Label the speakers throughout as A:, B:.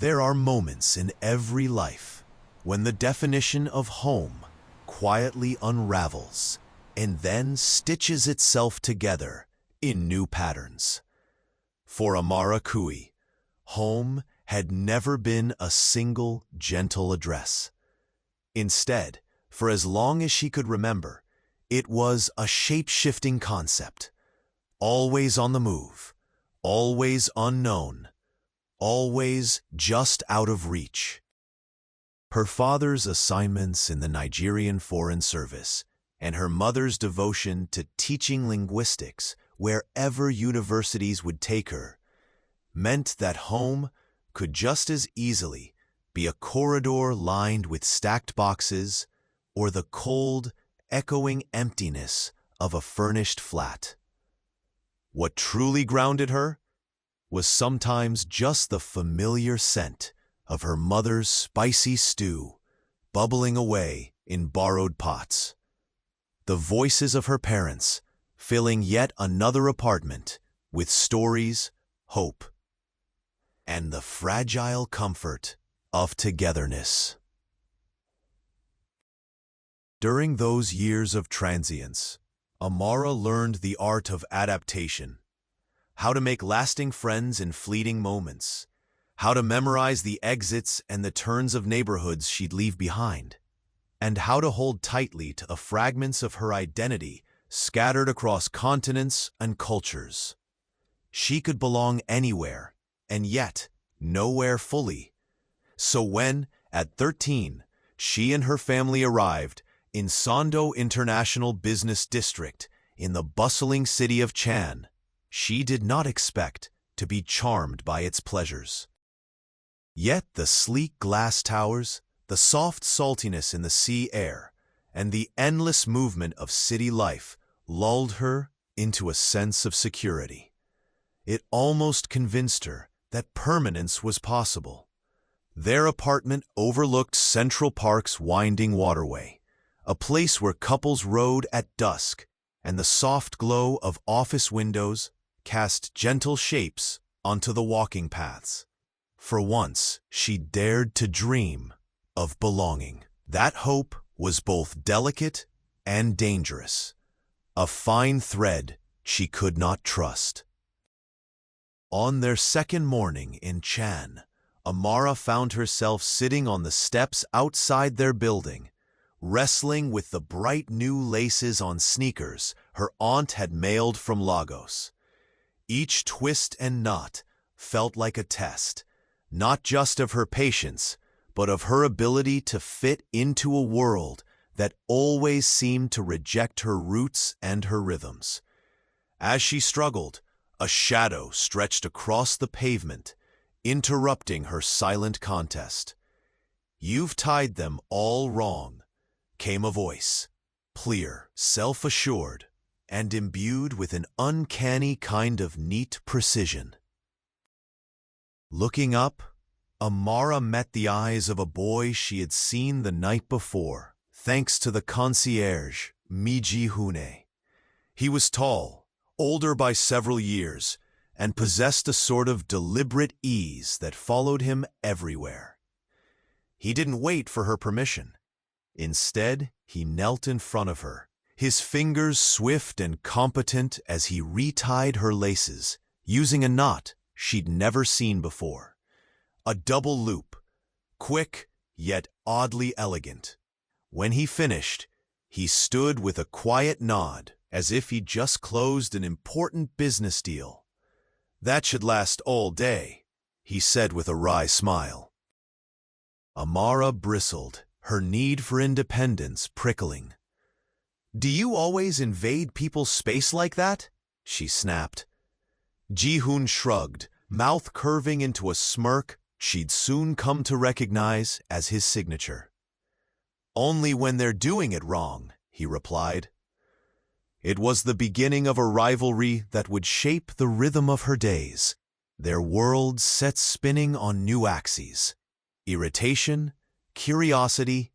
A: There are moments in every life when the definition of home quietly unravels and then stitches itself together in new patterns. For Amara Kui, home had never been a single gentle address. Instead, for as long as she could remember, it was a shape-shifting concept, always on the move, always unknown, always just out of reach. Her father's assignments in the Nigerian Foreign Service and her mother's devotion to teaching linguistics wherever universities would take her meant that home could just as easily be a corridor lined with stacked boxes or the cold, echoing emptiness of a furnished flat. What truly grounded her was sometimes just the familiar scent of her mother's spicy stew bubbling away in borrowed pots, the voices of her parents filling yet another apartment with stories, hope, and the fragile comfort of togetherness. During those years of transience, Amara learned the art of adaptation, how to make lasting friends in fleeting moments, how to memorize the exits and the turns of neighborhoods she'd leave behind, and how to hold tightly to the fragments of her identity scattered across continents and cultures. She could belong anywhere, and yet nowhere fully. So when, at 13, she and her family arrived in Sando International Business District in the bustling city of Chan, she did not expect to be charmed by its pleasures. Yet the sleek glass towers, the soft saltiness in the sea air, and the endless movement of city life lulled her into a sense of security. It almost convinced her that permanence was possible. Their apartment overlooked Central Park's winding waterway, a place where couples rode at dusk, and the soft glow of office windows cast gentle shapes onto the walking paths. For once, she dared to dream of belonging. That hope was both delicate and dangerous, a fine thread she could not trust. On their second morning in Chan, Amara found herself sitting on the steps outside their building, wrestling with the bright new laces on sneakers her aunt had mailed from Lagos. Each twist and knot felt like a test, not just of her patience, but of her ability to fit into a world that always seemed to reject her roots and her rhythms. As she struggled, a shadow stretched across the pavement, interrupting her silent contest. "You've tied them all wrong," came a voice, clear, self-assured, and imbued with an uncanny kind of neat precision. Looking up, Amara met the eyes of a boy she had seen the night before, thanks to the concierge, Miji Hune. He was tall, older by several years, and possessed a sort of deliberate ease that followed him everywhere. He didn't wait for her permission. Instead, he knelt in front of her, his fingers swift and competent as he retied her laces, using a knot she'd never seen before. A double loop, quick yet oddly elegant. When he finished, he stood with a quiet nod, as if he'd just closed an important business deal. "That should last all day," he said with a wry smile. Amara bristled, her need for independence prickling. "Do you always invade people's space like that?" she snapped. Ji-hoon shrugged, mouth curving into a smirk she'd soon come to recognize as his signature. "Only when they're doing it wrong," he replied. It was the beginning of a rivalry that would shape the rhythm of her days, their worlds set spinning on new axes. Irritation, curiosity,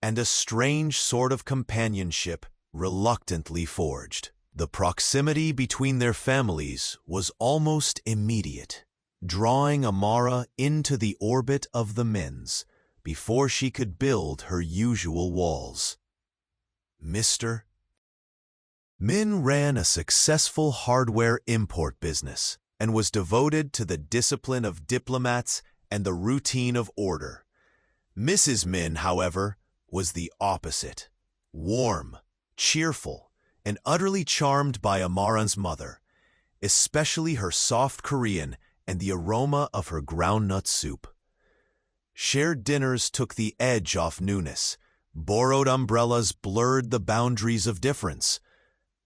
A: and a strange sort of companionship reluctantly forged. The proximity between their families was almost immediate. drawing Amara into the orbit of the Mins before she could build her usual walls. Mr. Min ran a successful hardware import business and was devoted to the discipline of diplomats and the routine of order. Mrs. Min, however, was the opposite. Warm, cheerful, and utterly charmed by Amara's mother, especially her soft Korean and the aroma of her groundnut soup. Shared dinners took the edge off newness. Borrowed umbrellas blurred the boundaries of difference.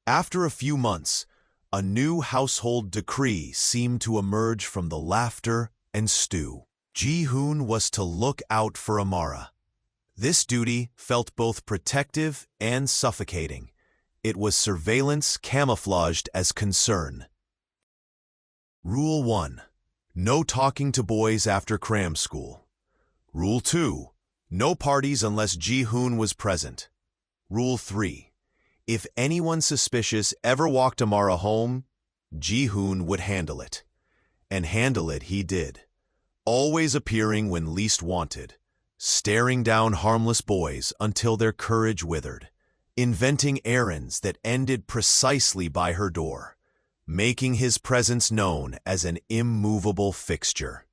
A: After a few months, a new household decree seemed to emerge from the laughter and stew. Ji-hoon was to look out for Amara. This duty felt both protective and suffocating. It was surveillance camouflaged as concern. Rule 1. No talking to boys after cram school. Rule 2. No parties unless Ji-hoon was present. Rule 3. If anyone suspicious ever walked Amara home, Ji-hoon would handle it. And handle it he did, always appearing when least wanted, staring down harmless boys until their courage withered, inventing errands that ended precisely by her door, making his presence known as an immovable fixture.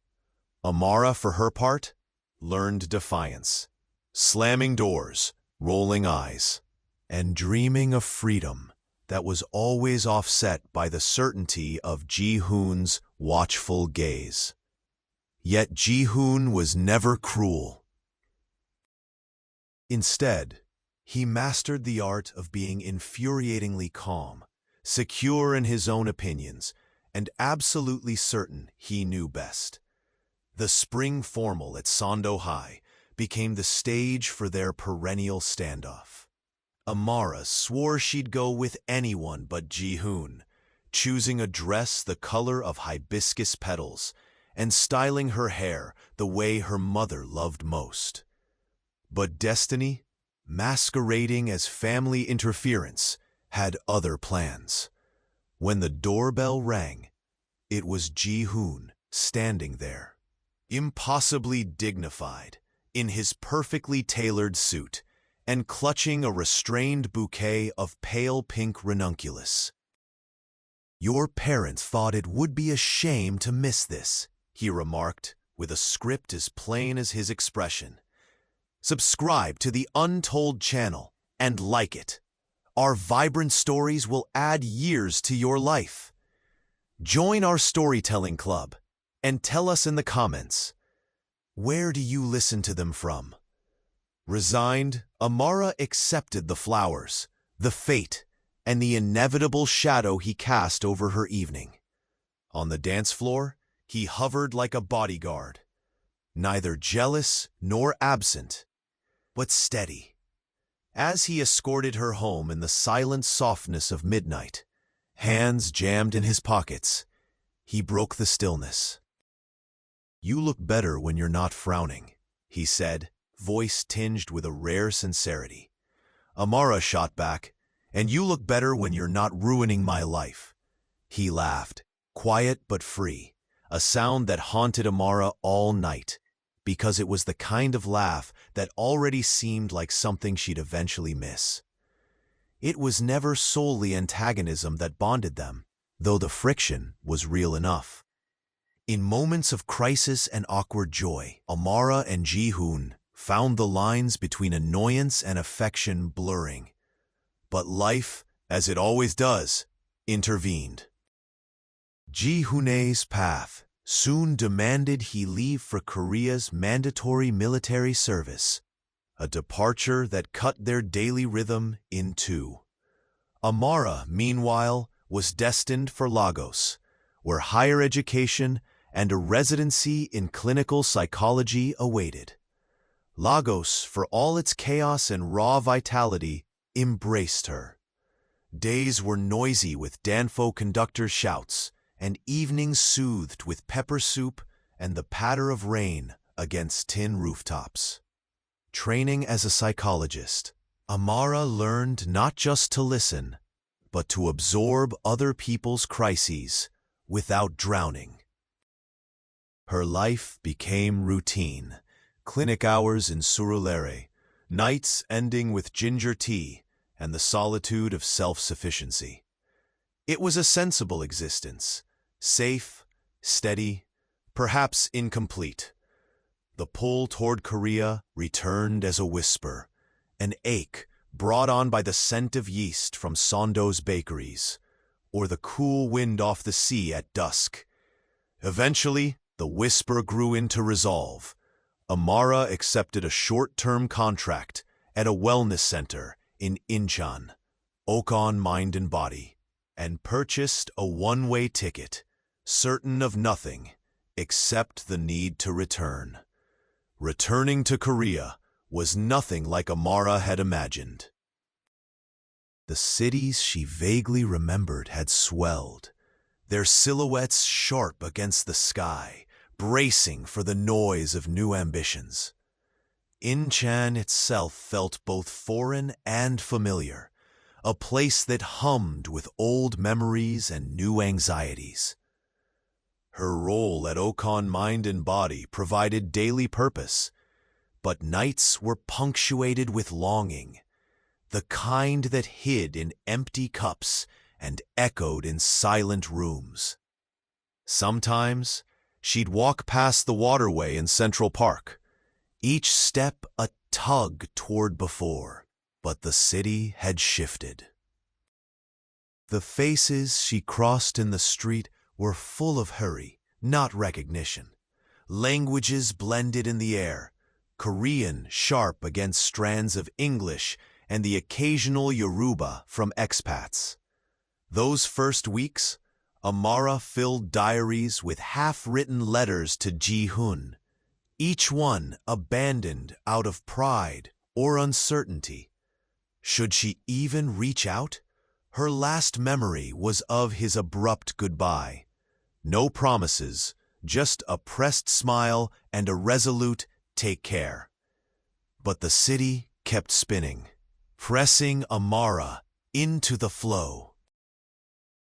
A: Amara, for her part, learned defiance, slamming doors, rolling eyes, and dreaming of freedom that was always offset by the certainty of Ji-hoon's watchful gaze. Yet Ji-hoon was never cruel. Instead, he mastered the art of being infuriatingly calm, secure in his own opinions, and absolutely certain he knew best. The spring formal at Sondo High became the stage for their perennial standoff. Amara swore she'd go with anyone but Ji-hoon, choosing a dress the color of hibiscus petals and styling her hair the way her mother loved most. But destiny, masquerading as family interference, had other plans. When the doorbell rang, it was Ji-hoon standing there, impossibly dignified, in his perfectly tailored suit, and clutching a restrained bouquet of pale pink ranunculus. "Your parents thought it would be a shame to miss this," he remarked, with a script as plain as his expression. "Subscribe to the Untold channel and like it. Our vibrant stories will add years to your life. Join our storytelling club and tell us in the comments, where do you listen to them from?" Resigned, Amara accepted the flowers, the fate, and the inevitable shadow he cast over her evening. On the dance floor, he hovered like a bodyguard, neither jealous nor absent, but steady. As he escorted her home in the silent softness of midnight, hands jammed in his pockets, he broke the stillness. "You look better when you're not frowning," he said, voice tinged with a rare sincerity. Amara shot back, "And you look better when you're not ruining my life." He laughed, quiet but free, a sound that haunted Amara all night, because it was the kind of laugh that already seemed like something she'd eventually miss. It was never solely antagonism that bonded them, though the friction was real enough. In moments of crisis and awkward joy, Amara and Ji-hoon found the lines between annoyance and affection blurring. But life, as it always does, intervened. Ji-hoon's path soon demanded he leave for Korea's mandatory military service, a departure that cut their daily rhythm in two. Amara, meanwhile, was destined for Lagos, where higher education and a residency in clinical psychology awaited. Lagos, for all its chaos and raw vitality, embraced her. Days were noisy with Danfo conductor shouts, and evenings soothed with pepper soup and the patter of rain against tin rooftops. Training as a psychologist, Amara learned not just to listen, but to absorb other people's crises without drowning. Her life became routine. Clinic hours in Surulere, nights ending with ginger tea, and the solitude of self-sufficiency. It was a sensible existence, safe, steady, perhaps incomplete. The pull toward Korea returned as a whisper, an ache brought on by the scent of yeast from Sondo's bakeries, or the cool wind off the sea at dusk. Eventually, the whisper grew into resolve. Amara accepted a short-term contract at a wellness center in Incheon, Okon Mind and Body, and purchased a one-way ticket, certain of nothing except the need to return. Returning to Korea was nothing like Amara had imagined. The cities she vaguely remembered had swelled, their silhouettes sharp against the sky, bracing for the noise of new ambitions. Incheon itself felt both foreign and familiar, a place that hummed with old memories and new anxieties. Her role at Okon Mind and Body provided daily purpose, but nights were punctuated with longing, the kind that hid in empty cups and echoed in silent rooms. Sometimes, she'd walk past the waterway in Central Park, each step a tug toward before, but the city had shifted. The faces she crossed in the street were full of hurry, not recognition. Languages blended in the air, Korean sharp against strands of English and the occasional Yoruba from expats. Those first weeks, Amara filled diaries with half-written letters to Ji-hoon, each one abandoned out of pride or uncertainty. Should she even reach out? Her last memory was of his abrupt goodbye. No promises, just a pressed smile and a resolute "take care." But the city kept spinning, pressing Amara into the flow.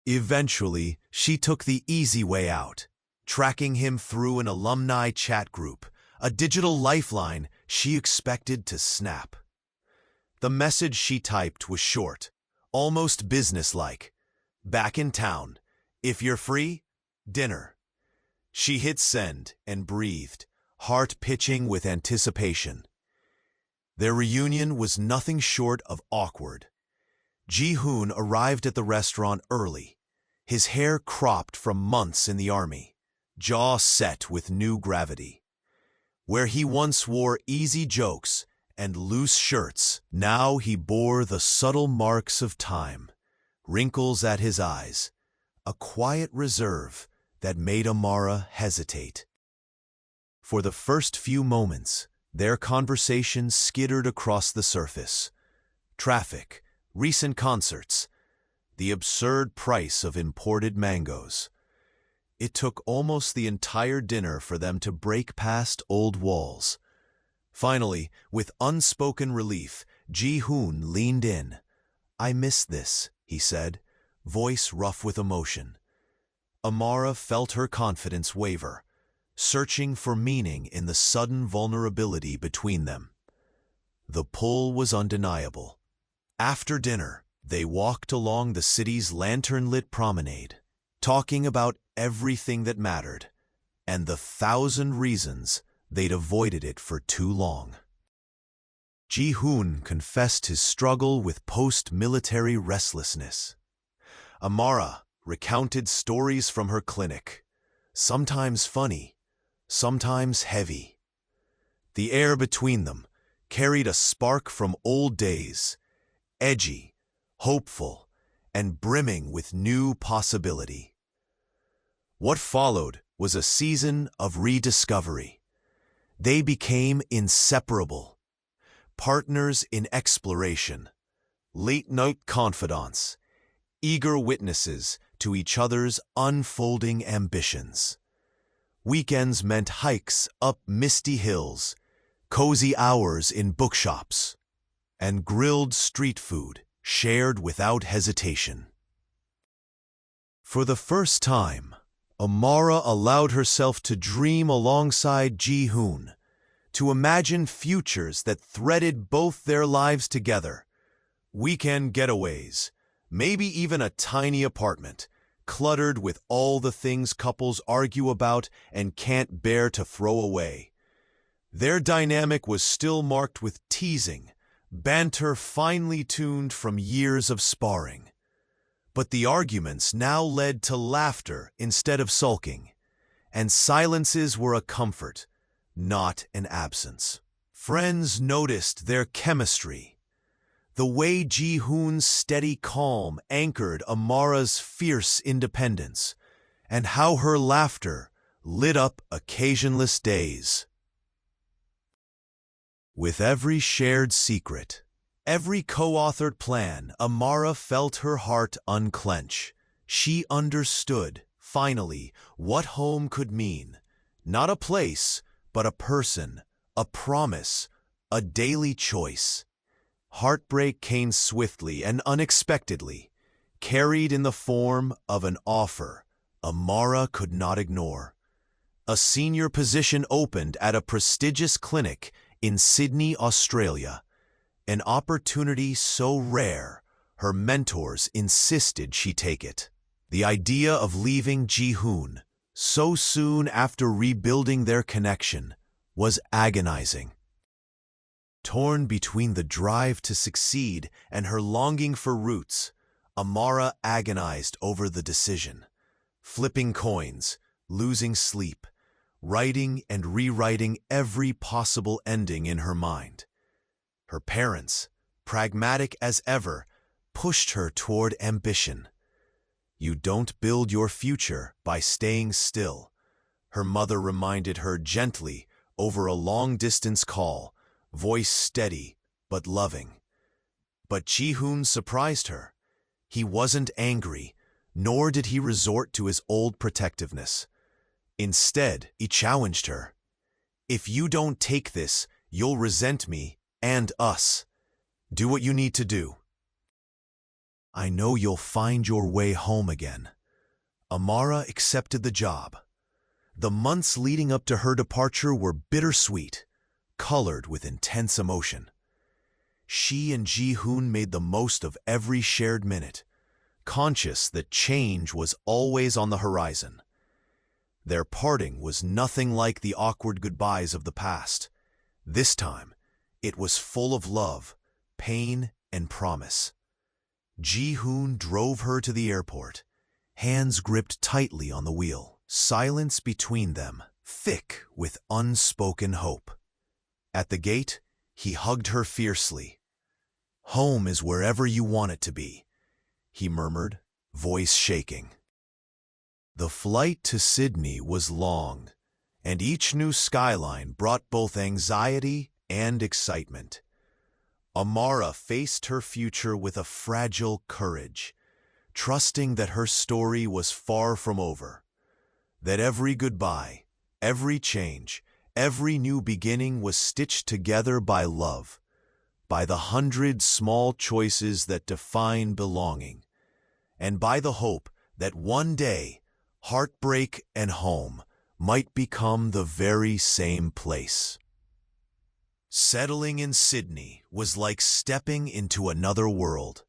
A: Eventually, she took the easy way out, tracking him through an alumni chat group, a digital lifeline she expected to snap. The message she typed was short, almost businesslike. "Back in town. If you're free, dinner." She hit send and breathed, heart pitching with anticipation. Their reunion was nothing short of awkward. Ji-hoon arrived at the restaurant early, his hair cropped from months in the army, jaw set with new gravity. Where he once wore easy jokes and loose shirts, now he bore the subtle marks of time, wrinkles at his eyes, a quiet reserve that made Amara hesitate. For the first few moments, their conversation skittered across the surface. Traffic, recent concerts, the absurd price of imported mangoes. It took almost the entire dinner for them to break past old walls. Finally, with unspoken relief, Ji-hoon leaned in. "I miss this," he said, voice rough with emotion. Amara felt her confidence waver, searching for meaning in the sudden vulnerability between them. The pull was undeniable. After dinner, they walked along the city's lantern-lit promenade, talking about everything that mattered, and the 1,000 reasons they'd avoided it for too long. Ji-hoon confessed his struggle with post-military restlessness. Amara recounted stories from her clinic, sometimes funny, sometimes heavy. The air between them carried a spark from old days, edgy, hopeful, and brimming with new possibility. What followed was a season of rediscovery. They became inseparable, partners in exploration, late-night confidants, eager witnesses to each other's unfolding ambitions. Weekends meant hikes up misty hills, cozy hours in bookshops, and grilled street food shared without hesitation. For the first time, Amara allowed herself to dream alongside Ji-hoon, to imagine futures that threaded both their lives together. Weekend getaways, maybe even a tiny apartment, cluttered with all the things couples argue about and can't bear to throw away. Their dynamic was still marked with teasing, banter finely tuned from years of sparring. But the arguments now led to laughter instead of sulking, and silences were a comfort, not an absence. Friends noticed their chemistry, the way Ji-hoon's steady calm anchored Amara's fierce independence, and how her laughter lit up occasionless days. With every shared secret, every co-authored plan, Amara felt her heart unclench. She understood, finally, what home could mean. Not a place, but a person, a promise, a daily choice. Heartbreak came swiftly and unexpectedly, carried in the form of an offer Amara could not ignore. A senior position opened at a prestigious clinic in Sydney, Australia. An opportunity so rare, her mentors insisted she take it. The idea of leaving Ji-hoon so soon after rebuilding their connection was agonizing. Torn between the drive to succeed and her longing for roots, Amara agonized over the decision, flipping coins, losing sleep, writing and rewriting every possible ending in her mind. Her parents, pragmatic as ever, pushed her toward ambition. "You don't build your future by staying still," her mother reminded her gently over a long-distance call, voice steady but loving. But Ji-hoon surprised her. He wasn't angry, nor did he resort to his old protectiveness. Instead, he challenged her. "If you don't take this, you'll resent me and us. Do what you need to do. I know you'll find your way home again." Amara accepted the job. The months leading up to her departure were bittersweet, colored with intense emotion. She and Ji-hoon made the most of every shared minute, conscious that change was always on the horizon. Their parting was nothing like the awkward goodbyes of the past. This time, it was full of love, pain, and promise. Ji-hoon drove her to the airport, hands gripped tightly on the wheel, silence between them, thick with unspoken hope. At the gate, he hugged her fiercely. "Home is wherever you want it to be," he murmured, voice shaking. The flight to Sydney was long, and each new skyline brought both anxiety and excitement. Amara faced her future with a fragile courage, trusting that her story was far from over, that every goodbye, every change, every new beginning was stitched together by love, by the 100 small choices that define belonging, and by the hope that one day heartbreak and home might become the very same place. Settling in Sydney was like stepping into another world,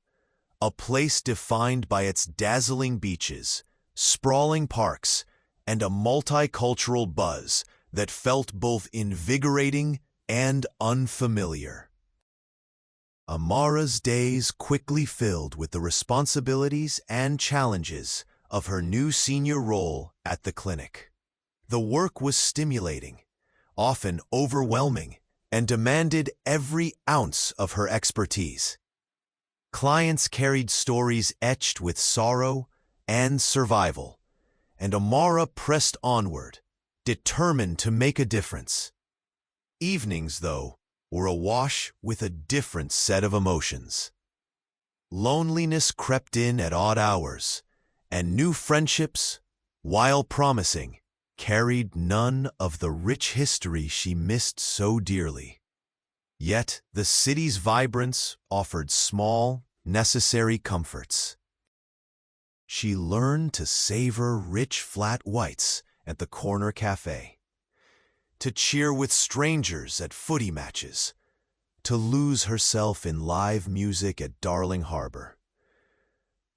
A: a place defined by its dazzling beaches, sprawling parks, and a multicultural buzz that felt both invigorating and unfamiliar. Amara's days quickly filled with the responsibilities and challenges of her new senior role at the clinic. The work was stimulating, often overwhelming, and demanded every ounce of her expertise. Clients carried stories etched with sorrow and survival, and Amara pressed onward, determined to make a difference. Evenings, though, were awash with a different set of emotions. Loneliness crept in at odd hours, and new friendships, while promising, carried none of the rich history she missed so dearly. Yet the city's vibrance offered small, necessary comforts. She learned to savor rich flat whites at the corner cafe, to cheer with strangers at footy matches, to lose herself in live music at Darling Harbor.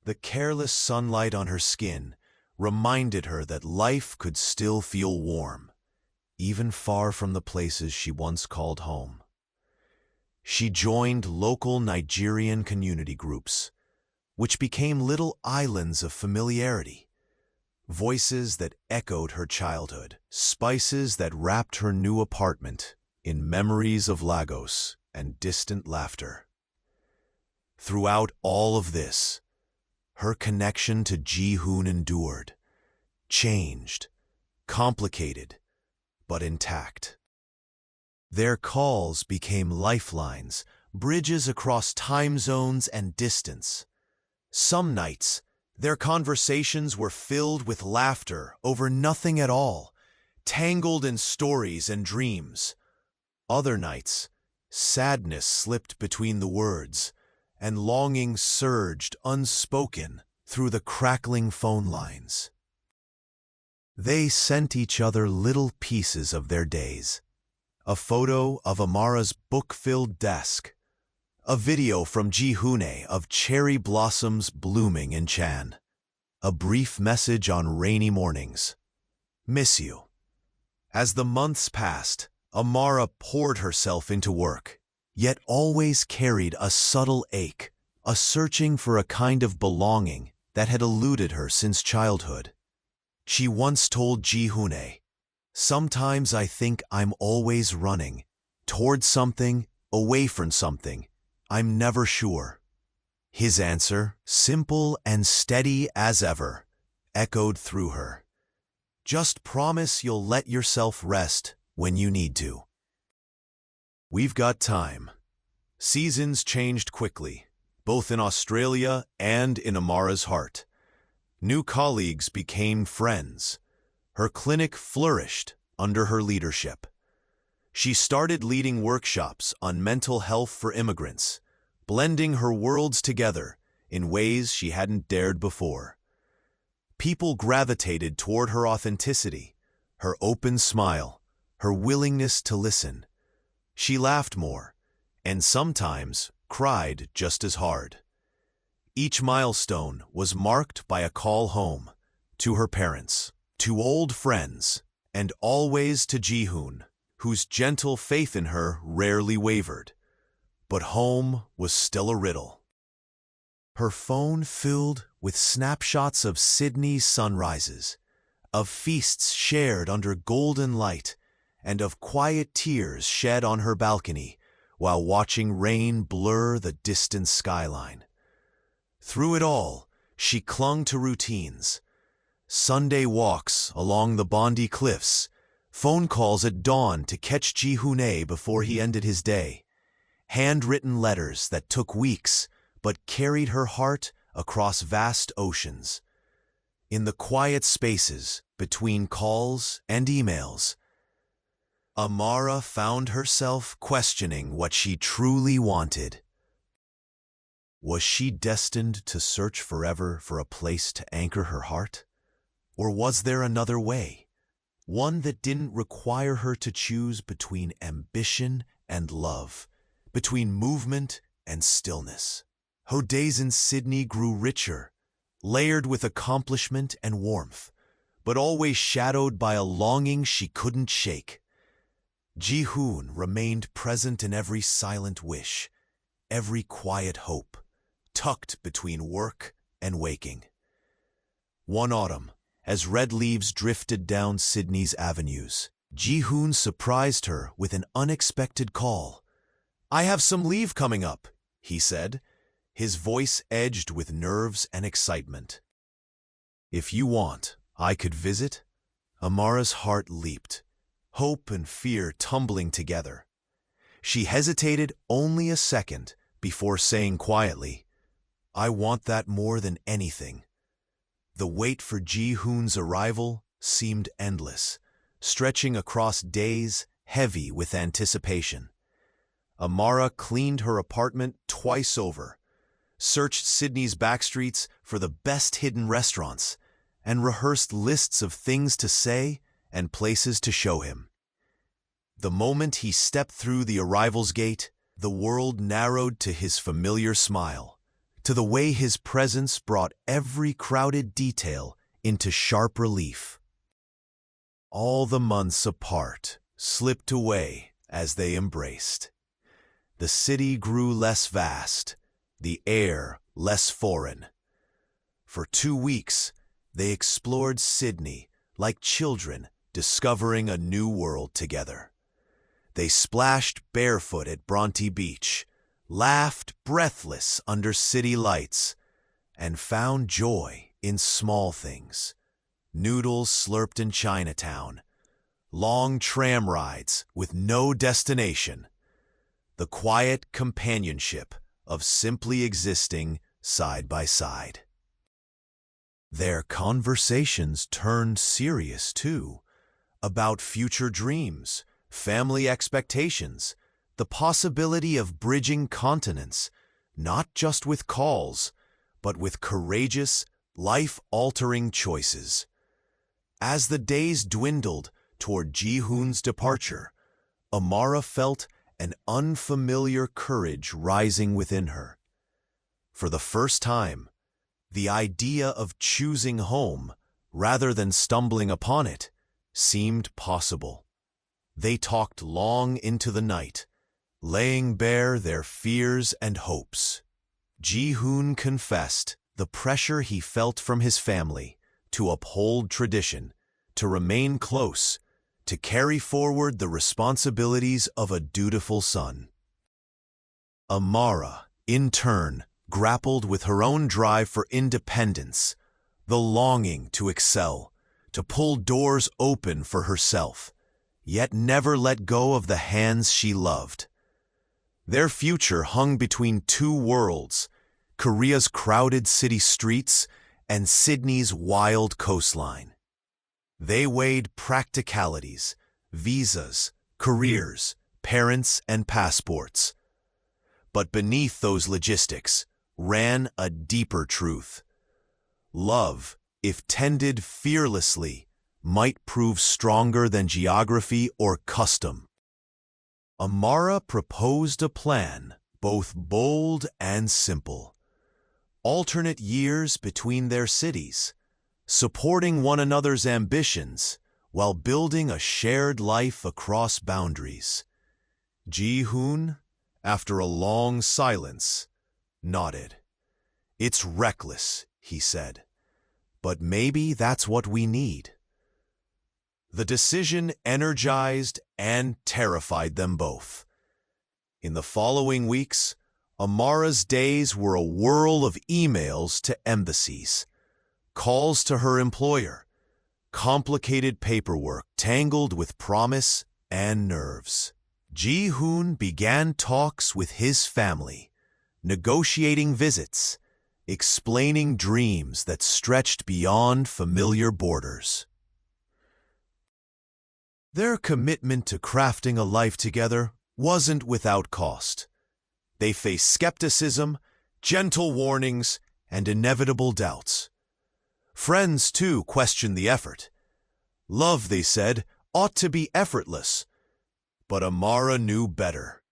A: The careless sunlight on her skin reminded her that life could still feel warm, even far from the places she once called home. She joined local Nigerian community groups, which became little islands of familiarity, voices that echoed her childhood, spices that wrapped her new apartment in memories of Lagos and distant laughter. Throughout all of this, her connection to Ji-hoon endured, changed, complicated, but intact. Their calls became lifelines, bridges across time zones and distance. Some nights, their conversations were filled with laughter over nothing at all, tangled in stories and dreams. Other nights, sadness slipped between the words, and longing surged unspoken through the crackling phone lines. They sent each other little pieces of their days. A photo of Amara's book-filled desk, a video from Ji-hoon of cherry blossoms blooming in Chan, a brief message on rainy mornings. Miss you. As the months passed, Amara poured herself into work, yet always carried a subtle ache, a searching for a kind of belonging that had eluded her since childhood. She once told Ji-hoon, "Sometimes I think I'm always running, toward something, away from something. I'm never sure." His answer, simple and steady as ever, echoed through her. "Just promise you'll let yourself rest when you need to." We've got time. Seasons changed quickly, both in Australia and in Amara's heart. New colleagues became friends. Her clinic flourished under her leadership. She started leading workshops on mental health for immigrants, blending her worlds together in ways she hadn't dared before. People gravitated toward her authenticity, her open smile, her willingness to listen. She laughed more, and sometimes cried just as hard. Each milestone was marked by a call home, to her parents, to old friends, and always to Ji-hoon, whose gentle faith in her rarely wavered. But home was still a riddle. Her phone filled with snapshots of Sydney's sunrises, of feasts shared under golden light, and of quiet tears shed on her balcony while watching rain blur the distant skyline. Through it all, she clung to routines. Sunday walks along the Bondi Cliffs, phone calls at dawn to catch Ji-hoon before he ended his day, handwritten letters that took weeks but carried her heart across vast oceans. In the quiet spaces between calls and emails, Amara found herself questioning what she truly wanted. Was she destined to search forever for a place to anchor her heart? Or was there another way, one that didn't require her to choose between ambition and love, between movement and stillness? Her days in Sydney grew richer, layered with accomplishment and warmth, but always shadowed by a longing she couldn't shake. Ji-hoon remained present in every silent wish, every quiet hope, tucked between work and waking. One autumn, as red leaves drifted down Sydney's avenues, Ji-hoon surprised her with an unexpected call. "I have some leave coming up," he said, his voice edged with nerves and excitement. "If you want, I could visit?" Amara's heart leaped, hope and fear tumbling together. She hesitated only a second before saying quietly, "I want that more than anything." The wait for Ji-hoon's arrival seemed endless, stretching across days heavy with anticipation. Amara cleaned her apartment twice over, searched Sydney's backstreets for the best hidden restaurants, and rehearsed lists of things to say and places to show him. The moment he stepped through the arrivals gate, the world narrowed to his familiar smile, to the way his presence brought every crowded detail into sharp relief. All the months apart slipped away as they embraced. The city grew less vast, the air less foreign. For 2 weeks, they explored Sydney like children discovering a new world together. They splashed barefoot at Bronte Beach, laughed breathless under city lights, and found joy in small things. Noodles slurped in Chinatown, long tram rides with no destination, the quiet companionship of simply existing side by side. Their conversations turned serious, too, about future dreams, family expectations, the possibility of bridging continents, not just with calls, but with courageous, life-altering choices. As the days dwindled toward Ji-hoon's departure, Amara felt an unfamiliar courage rising within her. For the first time, the idea of choosing home, rather than stumbling upon it, seemed possible. They talked long into the night, laying bare their fears and hopes. Ji-hoon confessed the pressure he felt from his family to uphold tradition, to remain close, to carry forward the responsibilities of a dutiful son. Amara, in turn, grappled with her own drive for independence, the longing to excel, to pull doors open for herself, yet never let go of the hands she loved. Their future hung between 2 worlds, Korea's crowded city streets and Sydney's wild coastline. They weighed practicalities, visas, careers, parents, and passports. But beneath those logistics ran a deeper truth. Love, if tended fearlessly, might prove stronger than geography or custom. Amara proposed a plan, both bold and simple. Alternate years between their cities, supporting one another's ambitions while building a shared life across boundaries. Ji-hoon, after a long silence, nodded. "It's reckless," he said, "but maybe that's what we need." The decision energized and terrified them both. In the following weeks, Amara's days were a whirl of emails to embassies, calls to her employer, complicated paperwork tangled with promise and nerves. Ji-hoon began talks with his family, negotiating visits, explaining dreams that stretched beyond familiar borders. Their commitment to crafting a life together wasn't without cost. They faced skepticism, gentle warnings, and inevitable doubts. Friends, too, questioned the effort. Love, they said, ought to be effortless. But Amara knew better.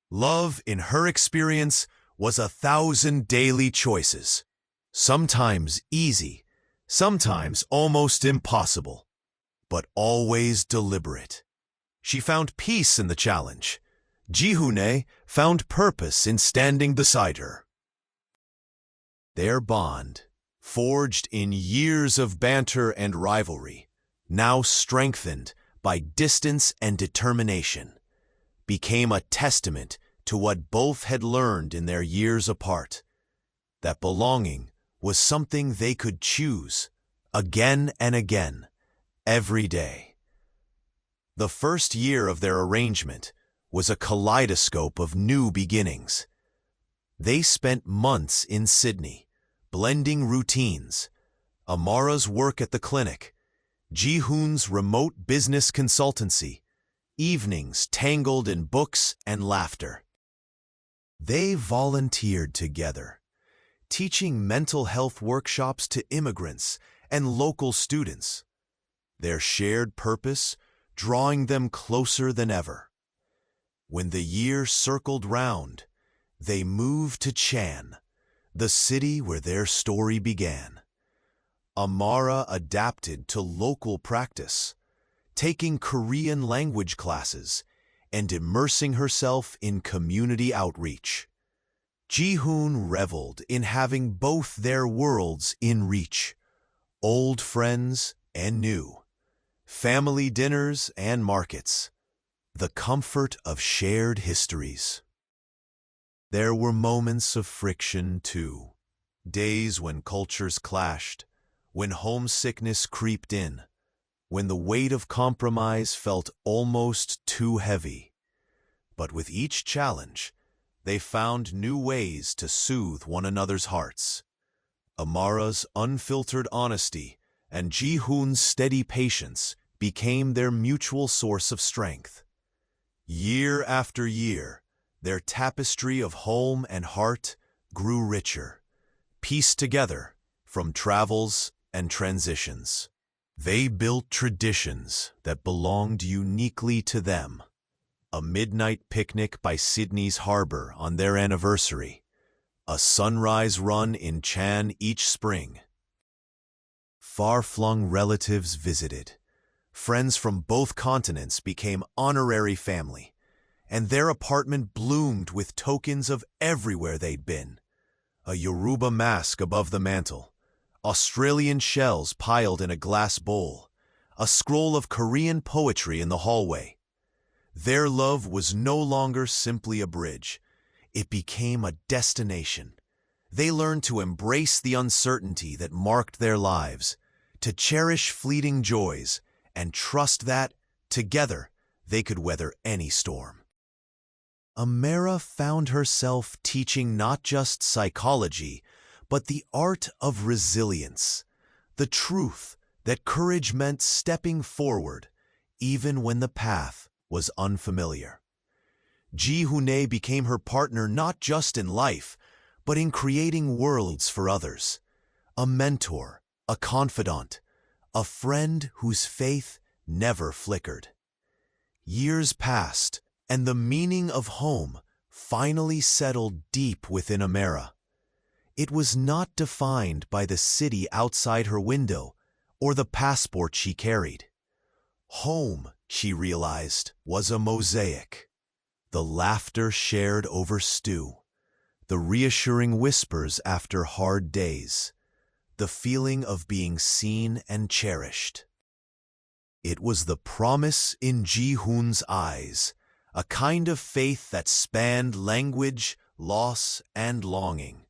A: Love, in her experience, was 1,000 daily choices, sometimes easy, sometimes almost impossible, but always deliberate. She found peace in the challenge. Ji-hoon found purpose in standing beside her. Their bond, forged in years of banter and rivalry, now strengthened by distance and determination, became a testament to what both had learned in their years apart, that belonging was something they could choose, again and again, every day. The first year of their arrangement was a kaleidoscope of new beginnings. They spent months in Sydney, blending routines, Amara's work at the clinic, Ji-hoon's remote business consultancy, evenings tangled in books and laughter. They volunteered together, teaching mental health workshops to immigrants and local students, their shared purpose drawing them closer than ever. When the year circled round, they moved to Chan, the city where their story began. Amara adapted to local practice, taking Korean language classes and immersing herself in community outreach. Ji-hoon reveled in having both their worlds in reach, old friends and new, family dinners and markets, the comfort of shared histories. There were moments of friction, too, days when cultures clashed, when homesickness creeped in, when the weight of compromise felt almost too heavy. But with each challenge, they found new ways to soothe one another's hearts. Amara's unfiltered honesty and Ji-hoon's steady patience became their mutual source of strength. Year after year, their tapestry of home and heart grew richer, pieced together from travels and transitions. They built traditions that belonged uniquely to them. A midnight picnic by Sydney's harbor on their anniversary, a sunrise run in Chan each spring. Far-flung relatives visited. Friends from both continents became honorary family, and their apartment bloomed with tokens of everywhere they'd been. A Yoruba mask above the mantel, Australian shells piled in a glass bowl, a scroll of Korean poetry in the hallway. Their love was no longer simply a bridge. It became a destination. They learned to embrace the uncertainty that marked their lives, to cherish fleeting joys, and trust that, together, they could weather any storm. Amara found herself teaching not just psychology, but the art of resilience, the truth that courage meant stepping forward, even when the path was unfamiliar. Ji-hoon became her partner not just in life, but in creating worlds for others. A mentor, a confidant, a friend whose faith never flickered. Years passed, and the meaning of home finally settled deep within Amara. It was not defined by the city outside her window or the passport she carried. Home, she realized, was a mosaic. The laughter shared over stew, the reassuring whispers after hard days, the feeling of being seen and cherished. It was the promise in Ji-hoon's eyes, a kind of faith that spanned language, loss, and longing,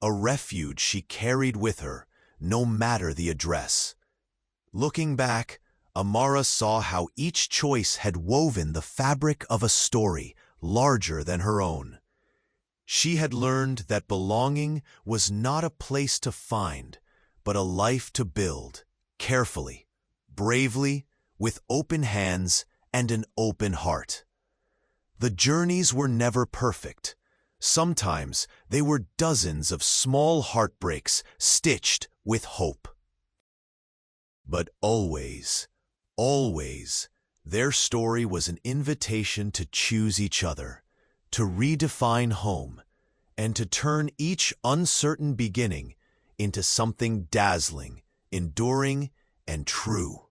A: a refuge she carried with her, no matter the address. Looking back, Amara saw how each choice had woven the fabric of a story larger than her own. She had learned that belonging was not a place to find, but a life to build, carefully, bravely, with open hands and an open heart. The journeys were never perfect. Sometimes they were dozens of small heartbreaks stitched with hope. But always, always, their story was an invitation to choose each other, to redefine home, and to turn each uncertain beginning into something dazzling, enduring, and true.